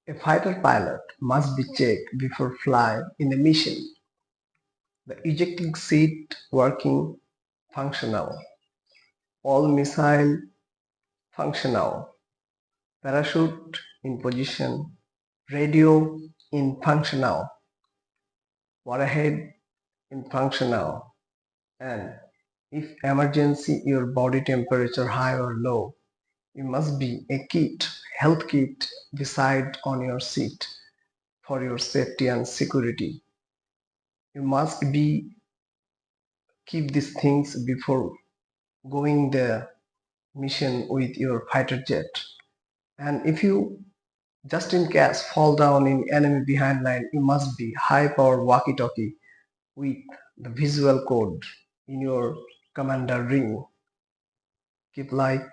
A fighter pilot must be checked before fly in a mission. The ejecting seat working functional, all missile functional, parachute in position, radio in functional, warhead in functional, and if emergency your body temperature high or low, you must be a health kit beside on your seat for your safety and security. You must be keep these things before going the mission with your fighter jet. And if you just in case fall down in enemy behind line, you must be high power walkie-talkie with the visual code in your commander ring. Keep like